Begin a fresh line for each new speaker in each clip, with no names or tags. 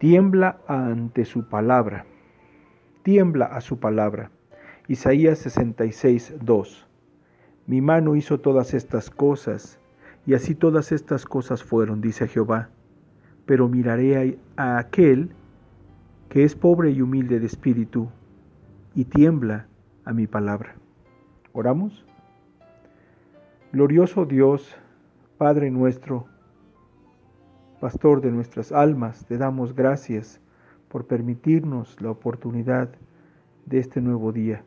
Tiembla ante su palabra, tiembla a su palabra. Isaías 66, 2. Mi mano hizo todas estas cosas, y así todas estas cosas fueron, dice Jehová. Pero miraré a aquel que es pobre y humilde de espíritu, y tiembla a mi palabra. ¿Oramos? Glorioso Dios, Padre nuestro, Pastor de nuestras almas, te damos gracias por permitirnos la oportunidad de este nuevo día.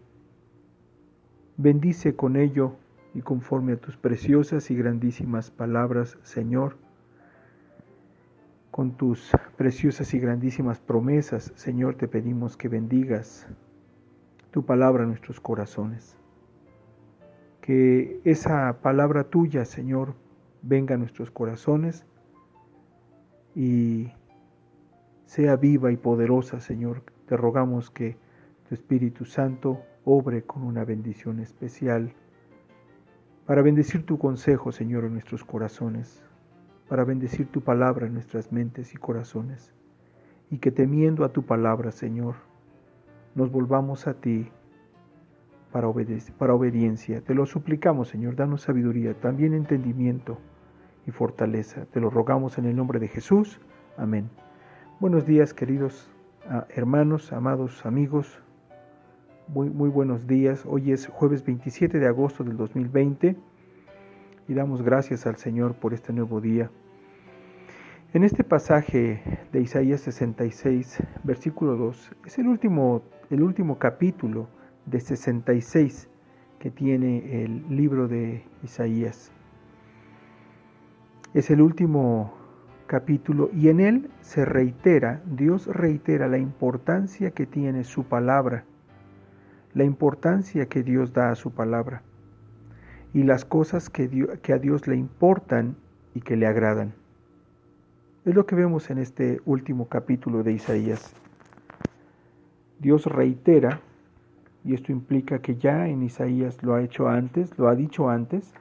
Bendice con ello y conforme a tus preciosas y grandísimas palabras, Señor, con tus preciosas y grandísimas promesas, Señor, te pedimos que bendigas tu palabra en nuestros corazones. Que esa palabra tuya, Señor, venga a nuestros corazones y sea viva y poderosa, Señor. Te rogamos que tu Espíritu Santo obre con una bendición especial para bendecir tu consejo, Señor, en nuestros corazones, para bendecir tu palabra en nuestras mentes y corazones, y que temiendo a tu palabra, Señor, nos volvamos a ti para obediencia. Te lo suplicamos, Señor, danos sabiduría, también entendimiento y fortaleza. Te lo rogamos en el nombre de Jesús. Amén. Buenos días, queridos hermanos, amados amigos. Muy buenos días. Hoy es jueves 27 de agosto del 2020 y damos gracias al Señor por este nuevo día. En este pasaje de Isaías 66, versículo 2, es el último capítulo de 66 que tiene el libro de Isaías. Es el último capítulo y en él Dios reitera la importancia que tiene su palabra, la importancia que Dios da a su palabra y las cosas que a Dios le importan y que le agradan. Es lo que vemos en este último capítulo de Isaías. Dios reitera, y esto implica que ya en Isaías lo ha dicho antes,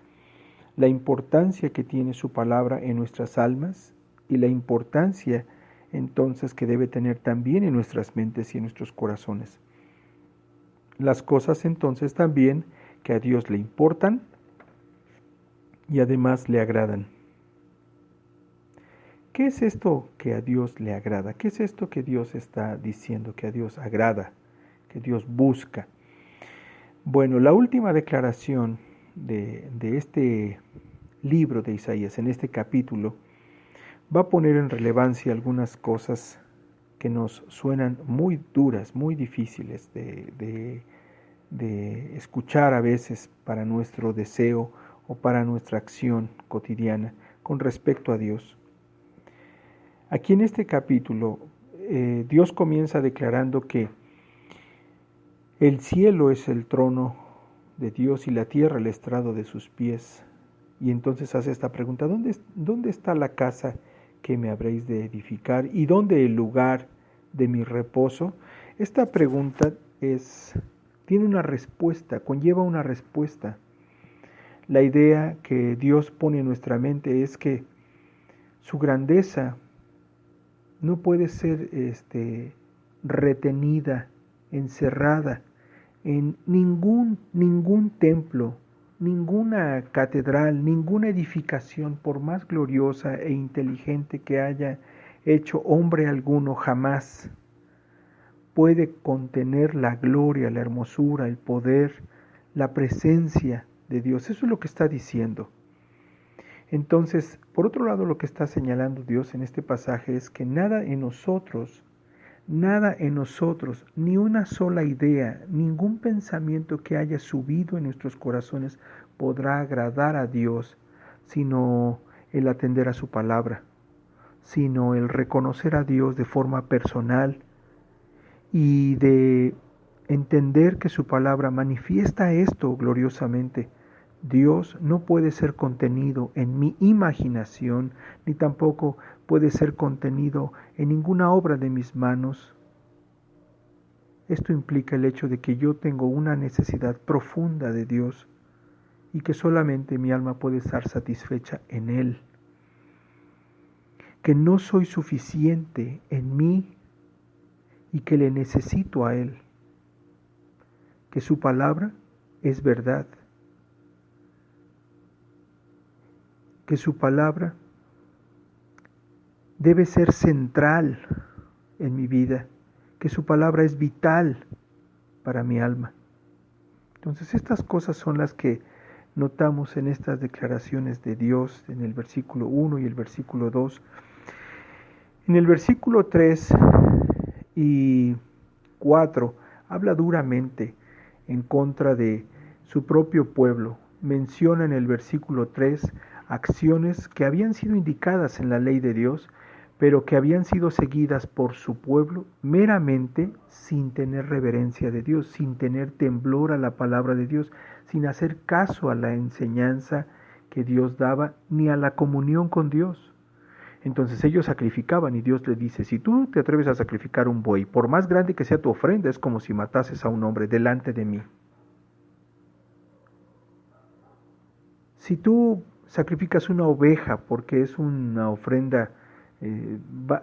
la importancia que tiene su palabra en nuestras almas y la importancia entonces que debe tener también en nuestras mentes y en nuestros corazones. Las cosas entonces también que a Dios le importan y además le agradan. ¿Qué es esto que a Dios le agrada? ¿Qué es esto que Dios está diciendo que a Dios agrada, que Dios busca? Bueno, la última declaración de este libro de Isaías, en este capítulo, va a poner en relevancia algunas cosas que nos suenan muy duras, muy difíciles de escuchar a veces para nuestro deseo o para nuestra acción cotidiana con respecto a Dios. Aquí en este capítulo, Dios comienza declarando que el cielo es el trono de Dios y la tierra el estrado de sus pies. Y entonces hace esta pregunta: ¿dónde está la casa que me habréis de edificar? ¿Y dónde el lugar de mi reposo? Esta pregunta tiene una respuesta, conlleva una respuesta. La idea que Dios pone en nuestra mente es que su grandeza no puede ser retenida, encerrada en ningún templo, ninguna catedral, ninguna edificación, por más gloriosa e inteligente que haya hecho hombre alguno, jamás puede contener la gloria, la hermosura, el poder, la presencia de Dios. Eso es lo que está diciendo. Entonces, por otro lado, lo que está señalando Dios en este pasaje es que nada en nosotros, ni una sola idea, ningún pensamiento que haya subido en nuestros corazones podrá agradar a Dios, sino el atender a su palabra, sino el reconocer a Dios de forma personal y de entender que su palabra manifiesta esto gloriosamente. Dios no puede ser contenido en mi imaginación, ni tampoco puede ser contenido en ninguna obra de mis manos. Esto implica el hecho de que yo tengo una necesidad profunda de Dios y que solamente mi alma puede estar satisfecha en Él. que no soy suficiente en mí y que le necesito a Él, que su palabra es verdad, que su palabra debe ser central en mi vida, que su palabra es vital para mi alma. Entonces estas cosas son las que notamos en estas declaraciones de Dios en el versículo 1 y el versículo 2. En el versículo 3 y 4 habla duramente en contra de su propio pueblo. Menciona en el versículo 3 acciones que habían sido indicadas en la ley de Dios, pero que habían sido seguidas por su pueblo meramente sin tener reverencia de Dios, sin tener temblor a la palabra de Dios, sin hacer caso a la enseñanza que Dios daba, ni a la comunión con Dios. Entonces ellos sacrificaban y Dios les dice, si tú te atreves a sacrificar un buey, por más grande que sea tu ofrenda, es como si matases a un hombre delante de mí. Si tú sacrificas una oveja porque es una ofrenda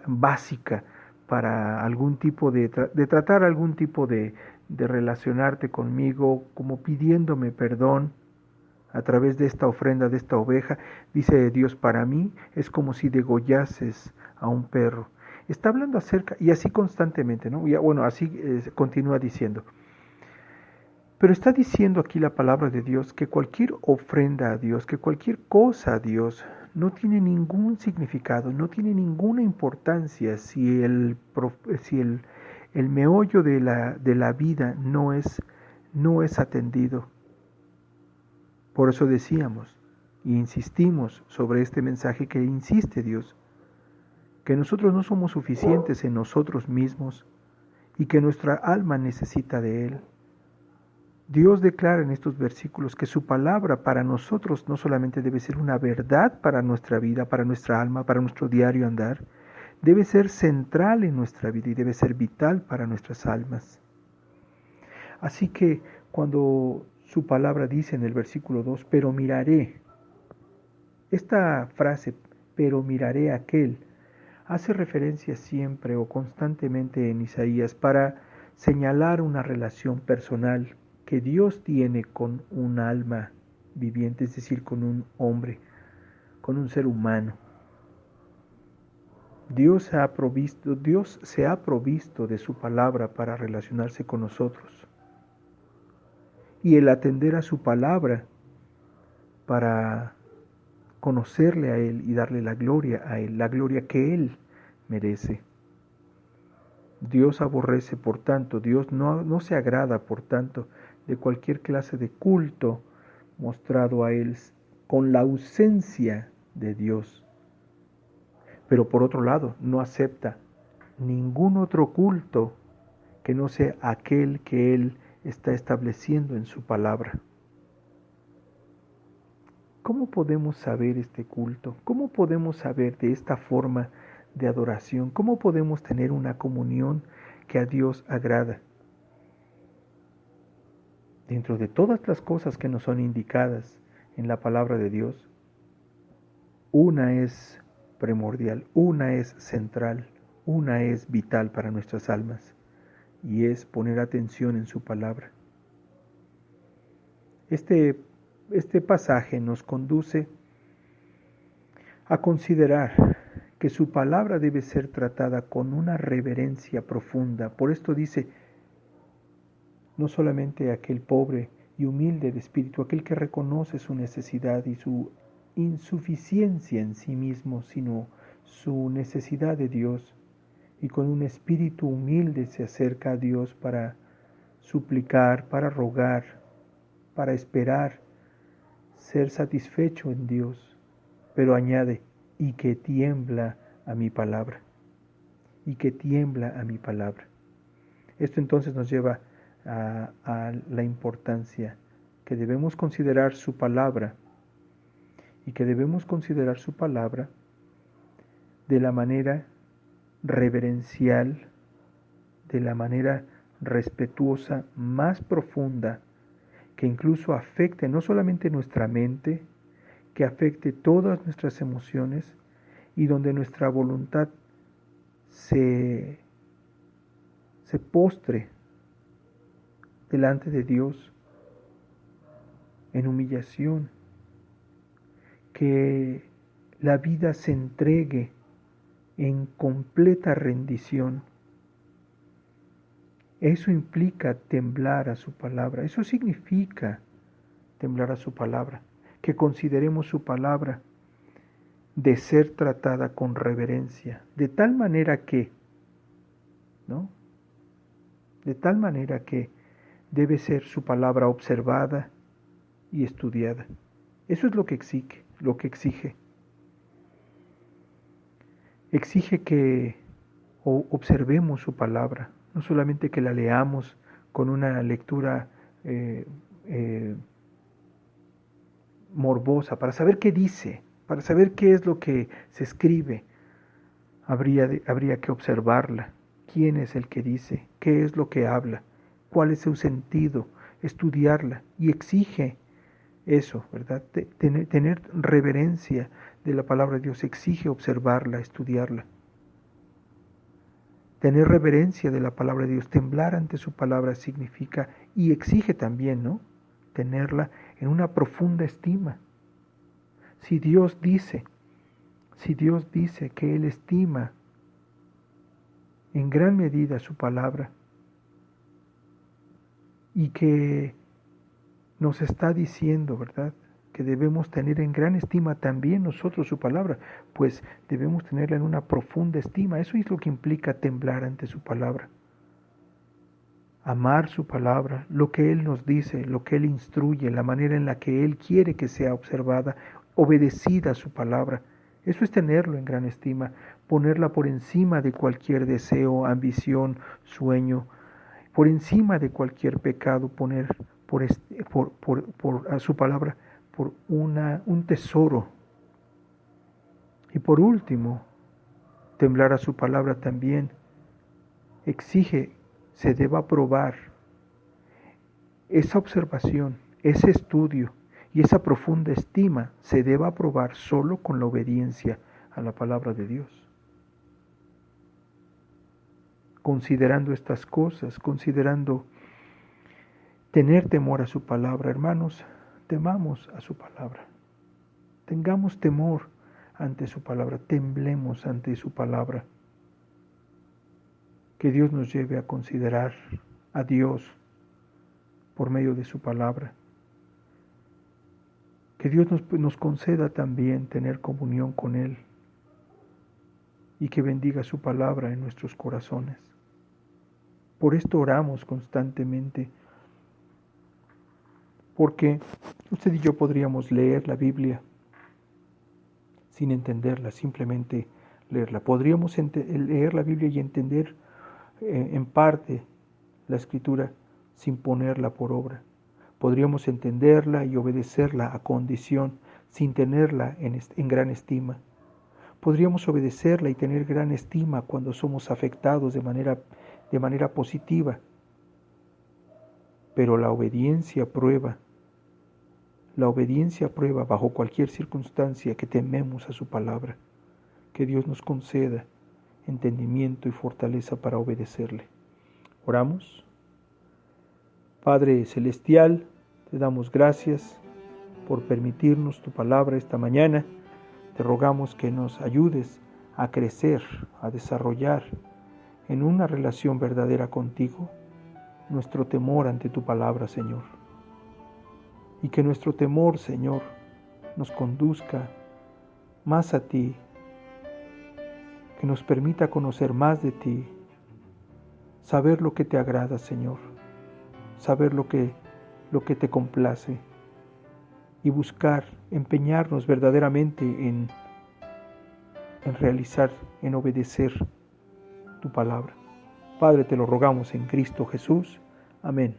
básica para algún tipo de tratar algún tipo de relacionarte conmigo, como pidiéndome perdón a través de esta ofrenda, de esta oveja, dice Dios, para mí es como si degollases a un perro. Está hablando acerca, y así constantemente, ¿no? Bueno, así continúa diciendo. Pero está diciendo aquí la palabra de Dios que cualquier ofrenda a Dios, que cualquier cosa a Dios, no tiene ningún significado, no tiene ninguna importancia si el meollo de la vida no es atendido. Por eso decíamos e insistimos sobre este mensaje que insiste Dios, que nosotros no somos suficientes en nosotros mismos y que nuestra alma necesita de Él. Dios declara en estos versículos que su palabra para nosotros no solamente debe ser una verdad para nuestra vida, para nuestra alma, para nuestro diario andar, debe ser central en nuestra vida y debe ser vital para nuestras almas. Así que cuando su palabra dice en el versículo 2, pero miraré, esta frase, pero miraré a aquel, hace referencia siempre o constantemente en Isaías para señalar una relación personal que Dios tiene con un alma viviente, es decir, con un hombre, con un ser humano. Dios se ha provisto de su palabra para relacionarse con nosotros. Y el atender a su palabra para conocerle a Él y darle la gloria a Él, la gloria que Él merece. Dios aborrece, por tanto, Dios no se agrada, por tanto, de cualquier clase de culto mostrado a Él con la ausencia de Dios. Pero por otro lado, no acepta ningún otro culto que no sea aquel que Él está estableciendo en su palabra. ¿Cómo podemos saber este culto? ¿Cómo podemos saber de esta forma de adoración? ¿Cómo podemos tener una comunión que a Dios agrada? Dentro de todas las cosas que nos son indicadas en la palabra de Dios, una es primordial, una es central, una es vital para nuestras almas, y es poner atención en su palabra. Este pasaje nos conduce a considerar que su palabra debe ser tratada con una reverencia profunda. Por esto dice, no solamente aquel pobre y humilde de espíritu, aquel que reconoce su necesidad y su insuficiencia en sí mismo, sino su necesidad de Dios, y con un espíritu humilde se acerca a Dios para suplicar, para rogar, para esperar ser satisfecho en Dios, pero añade, y que tiembla a mi palabra, y que tiembla a mi palabra. Esto entonces nos lleva a la importancia que debemos considerar su palabra, y que debemos considerar su palabra de la manera reverencial, de la manera respetuosa, más profunda, que incluso afecte no solamente nuestra mente, que afecte todas nuestras emociones y donde nuestra voluntad se postre delante de Dios en humillación, que la vida se entregue en completa rendición. Eso implica temblar a su palabra, eso significa temblar a su palabra, que consideremos su palabra de ser tratada con reverencia, de tal manera que, ¿no? De tal manera que debe ser su palabra observada y estudiada. Eso es lo que exige. Exige que observemos su palabra, no solamente que la leamos con una lectura morbosa, para saber qué dice, para saber qué es lo que se escribe. Habría que observarla. ¿Quién es el que dice? ¿Qué es lo que habla? ¿Cuál es su sentido? Estudiarla. Y exige eso, ¿verdad? Tener reverencia de la palabra de Dios exige observarla, estudiarla. Tener reverencia de la palabra de Dios, temblar ante su palabra significa y exige también, ¿no? Tenerla en una profunda estima. Si Dios dice que Él estima en gran medida su palabra y que nos está diciendo, ¿verdad?, que debemos tener en gran estima también nosotros su palabra, pues debemos tenerla en una profunda estima. Eso es lo que implica temblar ante su palabra. Amar su palabra, lo que Él nos dice, lo que Él instruye, la manera en la que Él quiere que sea observada, obedecida a su palabra. Eso es tenerlo en gran estima, ponerla por encima de cualquier deseo, ambición, sueño, por encima de cualquier pecado, poner por a su palabra por un tesoro. Y por último, temblar a su palabra también exige se deba probar esa observación, ese estudio y esa profunda estima se deba probar solo con la obediencia a la palabra de Dios. Considerando estas cosas, considerando tener temor a su palabra, hermanos, temamos a su palabra. Tengamos temor ante su palabra, temblemos ante su palabra. Que Dios nos lleve a considerar a Dios por medio de su palabra. Que Dios nos conceda también tener comunión con Él y que bendiga su palabra en nuestros corazones. Por esto oramos constantemente, porque usted y yo podríamos leer la Biblia sin entenderla, simplemente leerla. Podríamos leer la Biblia y entender en parte la Escritura sin ponerla por obra. Podríamos entenderla y obedecerla a condición sin tenerla en gran estima. Podríamos obedecerla y tener gran estima cuando somos afectados de manera positiva. Pero la obediencia prueba bajo cualquier circunstancia que tememos a su palabra. Que Dios nos conceda entendimiento y fortaleza para obedecerle. Oramos. Padre Celestial, te damos gracias por permitirnos tu palabra esta mañana. Te rogamos que nos ayudes a crecer, a desarrollar en una relación verdadera contigo nuestro temor ante tu palabra, Señor. Y que nuestro temor, Señor, nos conduzca más a ti, que nos permita conocer más de ti, saber lo que te agrada, Señor, saber lo que te complace y buscar, empeñarnos verdaderamente en realizar, en obedecer tu palabra. Padre, te lo rogamos en Cristo Jesús. Amén.